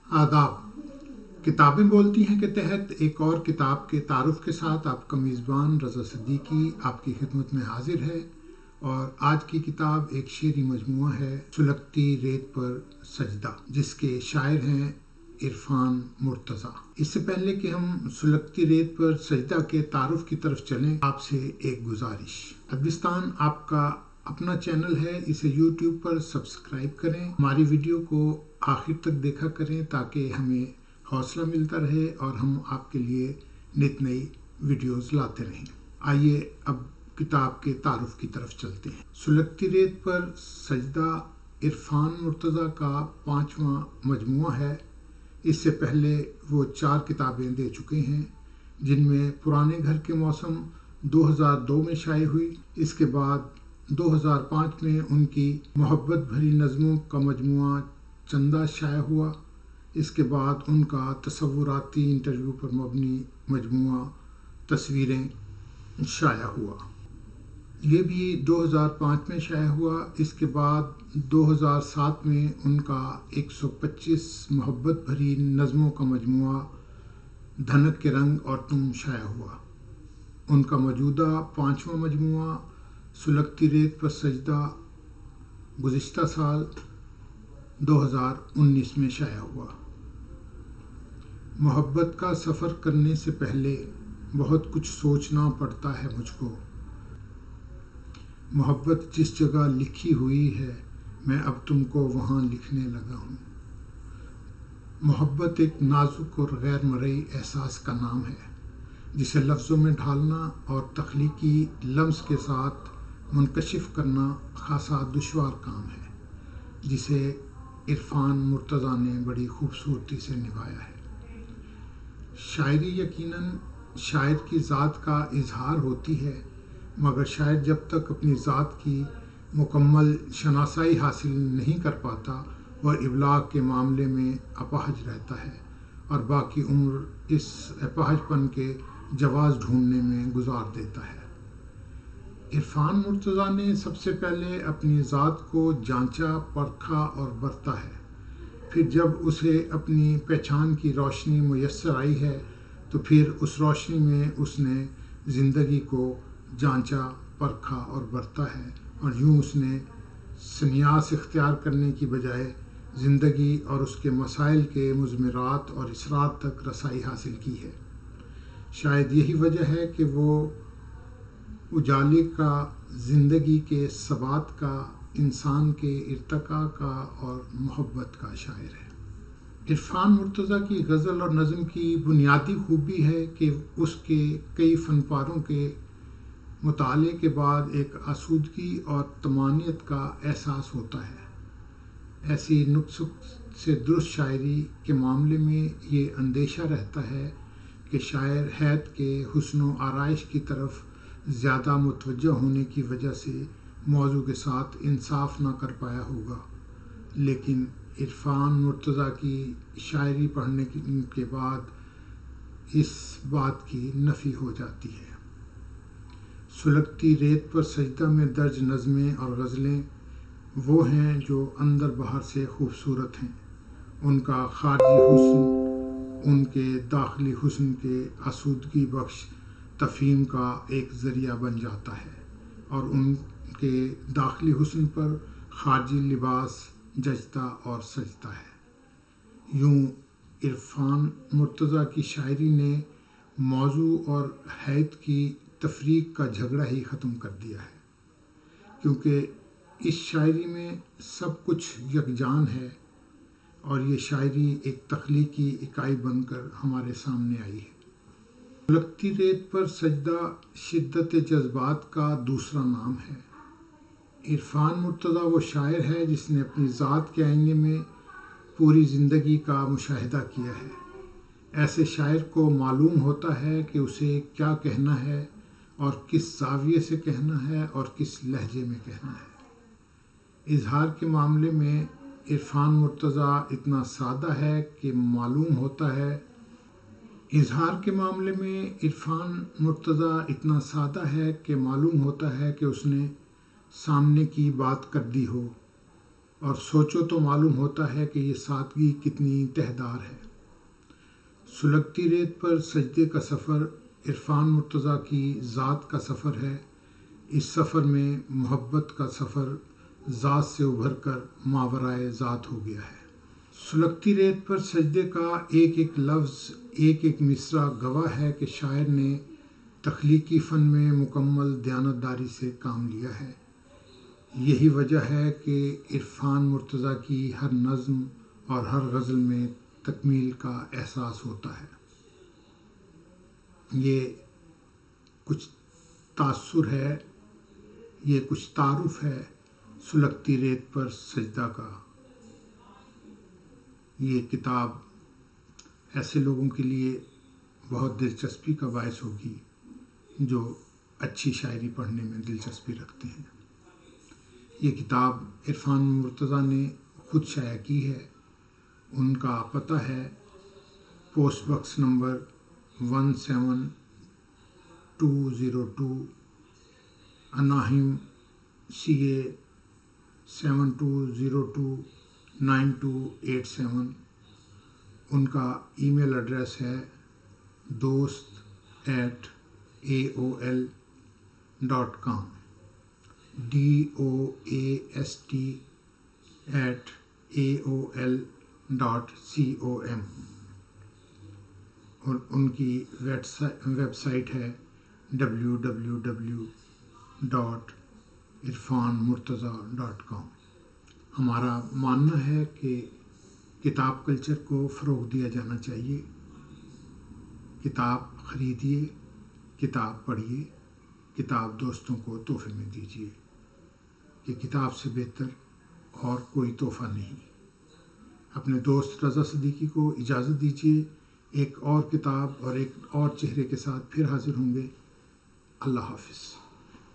आदाब। किताबें बोलती हैं के तहत एक और किताब के तारुफ के साथ आपका मेज़बान रज़ा सिद्दीकी आपकी खिदमत में हाजिर है। और आज की किताब एक शेरी मजमुआ है, सुलगती रेत पर सजदा, जिसके शायर हैं इरफान मुर्तज़ा। इससे पहले कि हम सुलगती रेत पर सजदा के तारुफ की तरफ चलें, आपसे एक गुजारिश। अदबिस्तान आपका अपना चैनल है, इसे YouTube पर सब्सक्राइब करें, हमारी वीडियो को आखिर तक देखा करें ताकि हमें हौसला मिलता रहे और हम आपके लिए नित नई वीडियोस लाते रहें। आइए अब किताब के तारुफ की तरफ चलते हैं। सुलगती रेत पर सजदा इरफान मुर्तज़ा का 5वां मजमुआ है। इससे पहले वो 4 किताबें दे चुके हैं, जिनमें पुराने घर के मौसम 2002 में शाये हुई। इसके बाद 2005 में उनकी मोहब्बत भरी नज़मों का मजमुआ चंदा शाया हुआ। इसके बाद उनका तसव्वुराती इंटरव्यू पर मबनी मजमुआ तस्वीरें शाया हुआ, ये भी 2005 में शाया हुआ। इसके बाद 2007 में उनका 125 मोहब्बत भरी नज़मों का मजमुआ धनक के रंग और तुम शाया हुआ। उनका मौजूदा 5वां मजमुआ सुलगती रेत पर सजदा गुज़िश्ता साल 2019 में शाया हुआ। मोहब्बत का सफ़र करने से पहले बहुत कुछ सोचना पड़ता है मुझको। मोहब्बत जिस जगह लिखी हुई है, मैं अब तुमको वहाँ लिखने लगा हूँ। मोहब्बत एक नाजुक और गैर मरई एहसास का नाम है, जिसे लफ्ज़ों में ढालना और तख्लीकी लम्स के साथ मुनकशिफ करना खासा दुश्वार काम है, जिसे इरफान मुर्तज़ा ने बड़ी खूबसूरती से निभाया है। शायरी यकीनन शायर की ज़ात का इजहार होती है, मगर शायर जब तक अपनी ज़ात की मुकम्मल शनासाई हासिल नहीं कर पाता, वह इबलाग के मामले में अपाहज रहता है और बाकी उम्र इस अपाहजपन के जवाज़ ढूंढने में गुजार देता है। इरफान मुर्तज़ा ने सबसे पहले अपनी ज़ात को जांचा, परखा और बरता है। फिर जब उसे अपनी पहचान की रोशनी मुयस्सर आई है, तो फिर उस रोशनी में उसने ज़िंदगी को जांचा, परखा और बरता है, और यूँ उसने संन्यास इख्तियार करने की बजाय ज़िंदगी और उसके मसाइल के मुज़मिरात और इसरात तक रसाई हासिल की है। शायद यही वजह है कि वो उजाले का, ज़िंदगी के सबात का, इंसान के इर्तका का और मोहब्बत का शायर है। इरफान मुर्तज़ा की गज़ल और नज़म की बुनियादी खूबी है कि उसके कई फनपारों के मुताले के बाद एक आसूदगी और तमानियत का एहसास होता है। ऐसी नुक्स से दुरुस्त शायरी के मामले में ये अंदेशा रहता है कि शायर हैत के हुस्न व आराइश की तरफ ज़्यादा मुतवज्जह होने की वजह से मौजू के साथ इंसाफ ना कर पाया होगा, लेकिन इरफान मुर्तज़ा की शायरी पढ़ने के बाद इस बात की नफ़ी हो जाती है। सुलगती रेत पर सजदा में दर्ज नज़में और गज़लें वो हैं जो अंदर बाहर से खूबसूरत हैं। उनका खारजी हुस्न उनके दाखिली हुस्न के आसूदगी बख्श तफ़हीम का एक ज़रिया बन जाता है, और उनके दाखिली हुस्न पर खारजी लिबास जचता और सजता है। यूँ इरफान मुर्तज़ा की शायरी ने मौजू और हैत की तफरीक का झगड़ा ही ख़त्म कर दिया है, क्योंकि इस शायरी में सब कुछ यकजान है और ये शायरी एक तख्लीकी इकाई बनकर हमारे सामने आई है। सुलगती रेत पर सजदा शिद्दत जज्बात का दूसरा नाम है। इरफान मुर्तज़ा वो शायर है जिसने अपनी ज़ात के आईने में पूरी ज़िंदगी का मुशाहिदा किया है। ऐसे शायर को मालूम होता है कि उसे क्या कहना है और किस ज़ाविये से कहना है और किस लहजे में कहना है। इजहार के मामले में इरफान मुर्तज़ा इतना सादा है कि मालूम होता है कि उसने सामने की बात कर दी हो, اور سوچو تو معلوم ہوتا ہے کہ یہ سادگی کتنی تہدار ہے۔ سلگتی ریت پر سجدے کا سفر عرفان مرتضیٰ کی ذات کا سفر ہے۔ اس سفر میں محبت کا سفر ذات سے ابھر کر ماورائے ذات ہو گیا ہے۔ سلگتی ریت پر سجدے کا ایک ایک لفظ، ایک ایک مصرع گواہ ہے کہ شاعر نے تخلیقی فن میں مکمل دیانتداری سے کام لیا ہے۔ یہی وجہ ہے کہ عرفان مرتضیٰ کی ہر نظم اور ہر غزل میں تکمیل کا احساس ہوتا ہے۔ یہ کچھ تاثر ہے، یہ کچھ تعارف ہے سلگتی ریت پر سجدہ کا۔ یہ کتاب ایسے لوگوں کے لیے بہت دلچسپی کا باعث ہوگی جو اچھی شاعری پڑھنے میں دلچسپی رکھتے ہیں۔ یہ کتاب عرفان مرتضیٰ نے خود شائع کی ہے۔ ان کا پتہ ہے پوسٹ باکس نمبر 17202 اناہیم CA 72029287۔ ان کا ای میل ایڈریس ہے dost@aol.com doast@aol.com۔ اور ان کی ویب سائٹ ہے www.irfanmurtaza.com۔ ہمارا ماننا ہے کہ کتاب کلچر کو فروغ دیا جانا چاہیے۔ کتاب خریدیے، کتاب پڑھیے، کتاب دوستوں کو تحفے میں دیجیے۔ کہ کتاب سے بہتر اور کوئی تحفہ نہیں۔ اپنے دوست رضا صدیقی کو اجازت دیجیے، ایک اور کتاب اور ایک اور چہرے کے ساتھ پھر حاضر ہوں گے۔ اللہ حافظ۔